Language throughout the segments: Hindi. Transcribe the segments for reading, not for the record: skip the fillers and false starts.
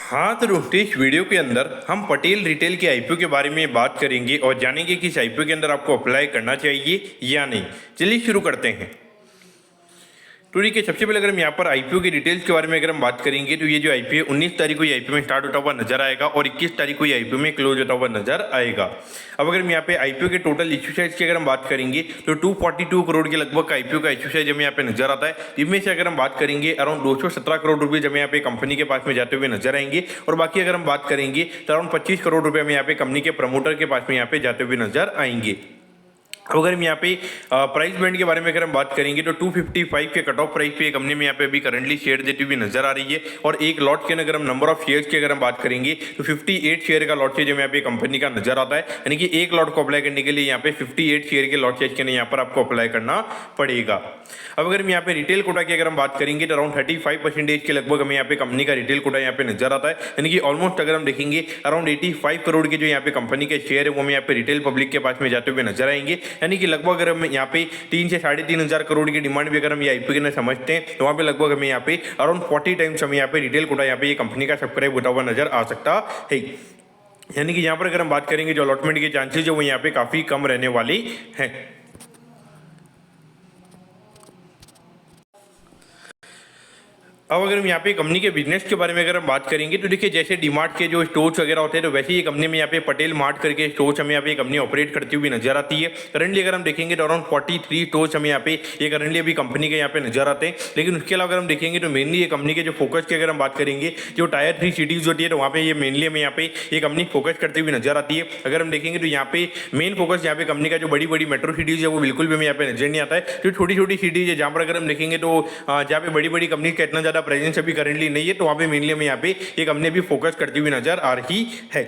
हाँ तो दोस्तों, इस वीडियो के अंदर हम पटेल रिटेल के आईपीओ के बारे में बात करेंगे और जानेंगे कि इस आईपीओ के अंदर आपको अप्लाई करना चाहिए या नहीं। चलिए शुरू करते हैं। तो देखिए, सबसे पहले अगर हम यहाँ पर आईपीओ की डिटेल्स के बारे में अगर हम बात करेंगे तो ये जो आईपीओ 19 तारीख को ये आईपीओ में स्टार्ट होता हुआ नजर आएगा और 21 तारीख को ये आईपीओ में क्लोज होता हुआ नजर आएगा। अब अगर हम यहाँ पे आईपीओ के टोटल इश्यू साइज की अगर हम बात करेंगे तो 242 करोड़ के लगभग आईपीओ का इश्यू साइज हमें यहाँ पे नजर आता है। इनमें से अगर हम बात करेंगे अराउंड 217 करोड़ रुपये हमें यहाँ पे कंपनी के पास में जाते हुए नजर आएंगे और बाकी अगर हम बात करेंगे तो अराउंड 25 करोड़ रुपये हमें यहाँ पे कंपनी के प्रमोटर के पास में यहाँ पे जाते हुए नजर आएंगे। अब अगर हम यहाँ पे प्राइस बैंड के बारे में अगर हम बात करेंगे तो 255 के कट ऑफ प्राइस पे कंपनी में यहाँ पे अभी करंटली शेयर देती हुई नजर आ रही है और एक लॉट के अगर हम नंबर ऑफ शेयर्स की अगर हम बात करेंगे तो 58 शेयर का लॉट साइज यहाँ पे कंपनी का नजर आता है। यानी कि एक लॉट को अप्लाई करने के लिए यहाँ पे 58 शेयर के लॉट साइज के यहाँ पर आपको अप्लाई करना पड़ेगा। अब अगर हम यहाँ पे रिटेल कोटा की अगर हम बात करेंगे तो अराउंड 35% के लगभग हमें यहाँ पे कंपनी का रिटेल कोटा यहाँ पे नजर आता है। यानी कि ऑलमोस्ट अगर हम देखेंगे अराउंड 85 करोड़ के जो यहाँ पे कंपनी के शेयर है वो हमें यहाँ पे रिटेल पब्लिक के पास में जाते हुए नजर आएंगे। यानी कि लगभग अगर हम यहाँ पे 3 से 3,500 करोड़ की डिमांड भी अगर हम ये आईपीओ के अंदर समझते हैं तो वहाँ पे लगभग हमें यहाँ पे अराउंड 40 टाइम्स हमें यहाँ पे रिटेल कोटा यहाँ पे ये कंपनी का सब्सक्राइब होता हुआ नजर आ सकता है। यानी कि यहाँ पर अगर हम बात करेंगे जो अलॉटमेंट के चांसेस है वो यहाँ पे काफी कम रहने वाली हैं। अब अगर हम यहाँ पे कंपनी के बिजनेस के बारे में अगर हम बात करेंगे तो देखिए, जैसे डीमार्ट के जो स्टोर्स वगैरह होते हैं तो वैसे ही कंपनी में यहाँ पे पटेल मार्ट करके स्टोर्स हमें यहाँ पे कंपनी ऑपरेट करती हुई नजर आती है। करंटली अगर हम देखेंगे तो अराउंड 43 स्टोर्स हमें यहाँ पे ये करंटली अभी कंपनी के यहाँ पे नजर आते हैं। लेकिन उसके अलावा अगर हम देखेंगे तो मेनली ये कंपनी के जो फोकस की अगर हम बात करेंगे जो टायर 3 सिटीज होती है तो वहाँ पे ये मेनली हमें यहाँ पे ये कंपनी फोकस करती हुई नजर आती है। अगर हम देखेंगे तो यहाँ पे मेन फोकस यहाँ पे कंपनी का जो बड़ी बड़ी मेट्रो सिटीज है वो बिल्कुल भी हमें यहाँ पे नजर नहीं आता है। जो छोटी छोटी सिटीज है जहाँ पर अगर हम देखेंगे तो जहाँ पे बड़ी बड़ी कंपनी का इतना ज्यादा प्रेजेंस अभी नहीं है तो वहां पे मेनली हमें यहाँ पे ये कंपनी भी फोकस करती हुई नजर आ रही है।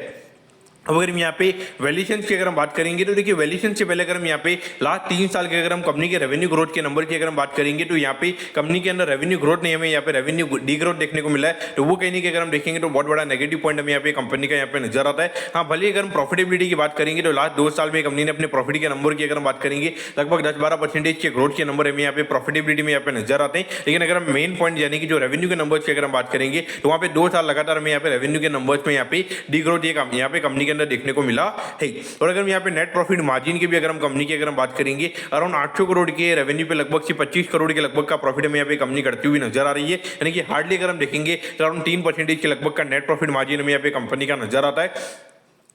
अब अगर हम यहाँ पे वैल्यूएशन की अगर हम बात करेंगे तो देखिए, वैल्यूएशन से पहले अगर हम यहाँ पे लास्ट 3 साल के अगर हम कंपनी के रेवेन्यू ग्रोथ के नंबर की अगर हम बात करेंगे तो यहाँ पे कंपनी के अंदर रेवेन्यू ग्रोथ नहीं, हमें यहाँ पे रेवेन्यू डी ग्रोथ देखने को मिला है। तो वो कहीं कि अगर हम देखेंगे तो बहुत बड़ा नेगेटिव पॉइंट हमें यहाँ पे कंपनी का यहाँ पे नजर आता है। हाँ, भले अगर हम प्रॉफिटेबिलिटी की बात करेंगे तो लास्ट 2 साल में कंपनी ने अपने प्रॉफिट के नंबर की अगर हम बात करेंगे लगभग 10-12% के ग्रोथ के नंबर हमें यहाँ पे प्रॉफिटेबिलिटी में यहाँ पे नजर आते हैं। लेकिन अगर हम मेन पॉइंट यानी कि जो रेवेन्यू के नंबर की अगर हम बात करेंगे तो वहाँ पे 2 साल लगातार हमें यहाँ पे रेवेन्यू के नंबर्स में यहाँ पे डी ग्रोथ यहाँ पे कंपनी के अंदर देखने को मिला है। और अगर हम यहाँ पे नेट प्रॉफिट मार्जिन की भी अगर हम कंपनी की अगर हम बात करेंगे अराउंड 800 करोड़ के रेवेन्यू पे लगभग से 25 करोड़ के लगभग का प्रॉफिट हमें यहाँ पे कंपनी करती हुई नजर आ रही है। यानी कि हार्डली अगर हम देखेंगे तो अराउंड 3% के लगभग का नेट प्रॉफिट मार्जिन हमें यहाँ पे कंपनी का नजर आता है।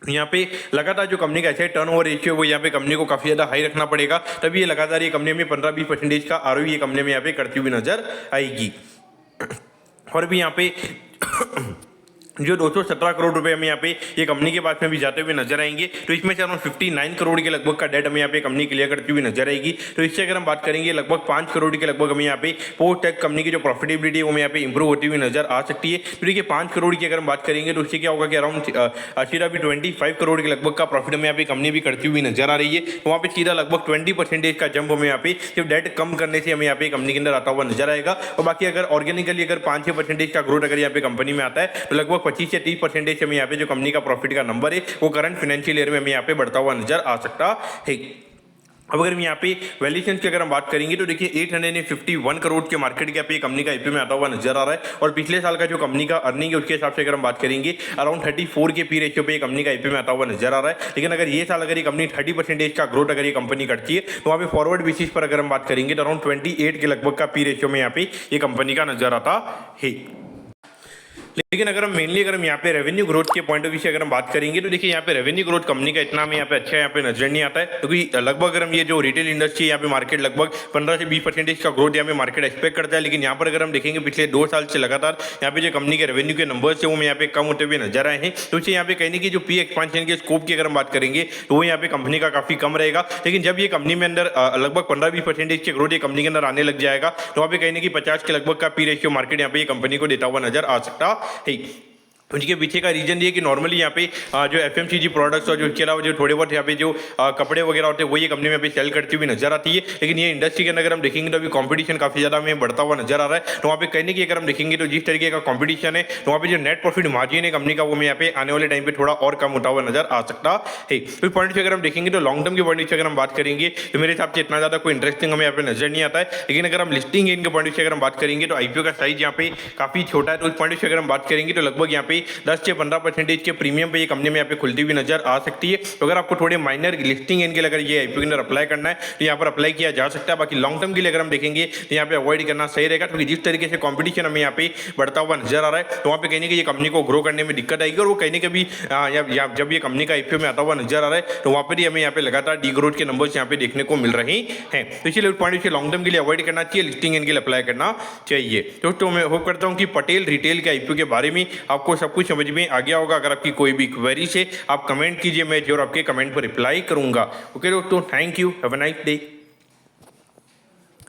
यहाँ पे लगातार जो कंपनी का एसेट टर्नओवर रेशियो वो यहाँ पे कंपनी को काफी ज्यादा हाई रखना पड़ेगा, तभी ये लगातार ये कंपनी में 15-20% का आरओई ये कंपनी में यहाँ पे करती हुई नजर आएगी। और भी यहाँ पे जो 217 करोड़ रुपए हमें यहाँ पे ये कंपनी के पास में भी जाते हुए नजर आएंगे। तो इसमें से अराउंड 59 करोड़ के लगभग का डेट हमें यहाँ पे कंपनी क्लियर करती हुई नजर आएगी। तो इससे अगर हम बात करेंगे लगभग 5 करोड़ के लगभग हमें यहाँ पे पोस्ट टैक्स कंपनी की जो प्रॉफिटेबिलिटी है वो हमें यहाँ पे इंप्रूव होती हुई नजर आ सकती है। तो देखिए, 5 करोड़ की अगर हम बात करेंगे तो उससे क्या होगा कि अराउंड सीधा भी 25 करोड़ के लगभग का प्रॉफिट हमें यहाँ पे कंपनी भी करती हुई नजर आ रही है। तो वहाँ पे सीधा लगभग 20% का जंप हमें यहाँ पे सिर्फ डेट कम करने से हमें यहाँ पे कंपनी के अंदर आता हुआ नजर आएगा। और बाकी अगर ऑर्गेनिकली अगर 5-6% का ग्रोथ अगर यहाँ पे कंपनी में आता है तो लगभग 25 से 30% हमें यहाँ पे जो कंपनी का प्रॉफिट का नंबर है वो करंट फाइनेंशियल ईयर में हमें यहाँ पे बढ़ता हुआ नजर आ सकता है। अब अगर हम यहाँ पे वैल्यूएशन की अगर हम बात करेंगे तो देखिए 851 करोड़ के मार्केट कैप पे कंपनी का आईपीओ में आता हुआ नजर आ रहा है। और पिछले साल का जो कंपनी का अर्निंग है उसके हिसाब से अगर हम बात करेंगे अराउंड 34 के पी रेशियो पे कंपनी का आईपीओ में आता हुआ नजर आ रहा है। लेकिन अगर ये साल अगर ये कंपनी 30% का ग्रोथ अगर ये कंपनी करती है तो वहाँ पे फॉरवर्ड बेसिस पर अगर हम बात करेंगे तो अराउंड 28 के लगभग का पी रेशियो में यहाँ पे ये कंपनी का नजर आता है। लेकिन अगर हम मेनली अगर हम यहाँ पे रेवेन्यू ग्रोथ के पॉइंट ऑफ व्यू से अगर हम बात करेंगे तो देखिए, यहाँ पे रेवेन्यू ग्रोथ कंपनी का इतना हमें यहाँ पे अच्छा यहाँ पे नजर नहीं आता है। क्योंकि लगभग अगर हम ये जो रिटेल इंडस्ट्री यहाँ पे मार्केट लगभग 15 से 20% का ग्रोथ यहाँ पे मार्केट एक्सपेक्ट करता है। लेकिन यहाँ पर अगर हम देखेंगे पिछले 2 साल से लगातार यहाँ पे जो कंपनी के रेवेन्यू के नंबर्स है वो यहाँ पे कम होते हुए नजर आए हैं। तो इससे यहाँ पे कहने की जो पी एक्सपांशन के स्कोप की अगर हम बात करेंगे तो वो यहाँ पे कंपनी का काफी कम रहेगा। लेकिन जब ये कंपनी में अंदर लगभग 15-20% के ग्रोथ ये कंपनी के अंदर आने लग जाएगा तो वहाँ पे कहने की 50 के लगभग का पी रेशियो मार्केट यहाँ पे ये कंपनी को देता हुआ नजर आ सकता है। उसके पीछे का रीजन ये कि नॉर्मली यहाँ पे जो एफएमसीजी प्रोडक्ट्स और जो इसके अलावा जो थोड़े बहुत यहाँ पे जो कपड़े वगैरह होते हैं वो ये कंपनी में सेल करती हुई नजर आती है। लेकिन ये इंडस्ट्री के अंदर अगर हम देखेंगे तो अभी कंपटीशन काफी ज्यादा हमें बढ़ता हुआ नजर आ रहा है। तो वहाँ पे कहने की अगर हम देखेंगे तो जिस तरीके का कंपटीशन है तो वहाँ पे जो नेट प्रॉफिट मार्जिन है कंपनी का वो हमें यहाँ पे आने वाले टाइम पे थोड़ा और कम होता हुआ नजर आ सकता है। तो पॉइंट से अगर हम देखेंगे तो लॉन्ग टर्म के पॉइंट से अगर हम बात करेंगे तो मेरे हिसाब से इतना ज्यादा कोई इंटरेस्टिंग हमें यहाँ पे नजर नहीं आता है। लेकिन अगर हम लिस्टिंग गेन के पॉइंट से अगर हम बात करेंगे तो आईपीओ का साइज यहाँ पे काफी छोटा है। तो उस पॉइंट से अगर हम बात करेंगे तो लगभग यहाँ पे पे 10 से 15% के प्रीमियम पे ये कंपनी में यहाँ पे खुलती हुई नजर आ सकती है। तो अगर आपको थोड़े माइनर लिस्टिंग इनके लिए अगर ये आईपीओ के अंदर अप्लाई करना है तो यहाँ पर अप्लाई किया जा सकता है। बाकी लॉन्ग टर्म के लिए अगर हम देखेंगे तो यहाँ पे अवॉइड करना सही रहेगा, क्योंकि जिस तरीके से कॉम्पिटिशन हमें यहाँ पे बढ़ता हुआ नजर आ रहा है तो वहाँ पे कहीं ना कहीं ये कंपनी को ग्रो करने में दिक्कत आएगी। और वो कहीं ना कहीं जब ये कंपनी का आईपीओ में आता हुआ नजर आ रहा है तो वहाँ पर ही हमें यहाँ पे लगातार डी ग्रोथ के नंबर्स यहाँ पे देखने को मिल रहे हैं। तो इसीलिए पॉइंट से लॉन्ग टर्म के लिए अवॉइड करना चाहिए, लिस्टिंग इनके लिए अप्लाई करना चाहिए। दोस्तों मैं होप करता हूँ कि पटेल रिटेल के आईपीओ के बारे में आपको सब कुछ समझ में आ गया होगा। अगर आपकी कोई भी क्वेरी है आप कमेंट कीजिए, मैं जरूर आपके कमेंट पर रिप्लाई करूंगा। ओके दोस्तों, thank you, have a nice day.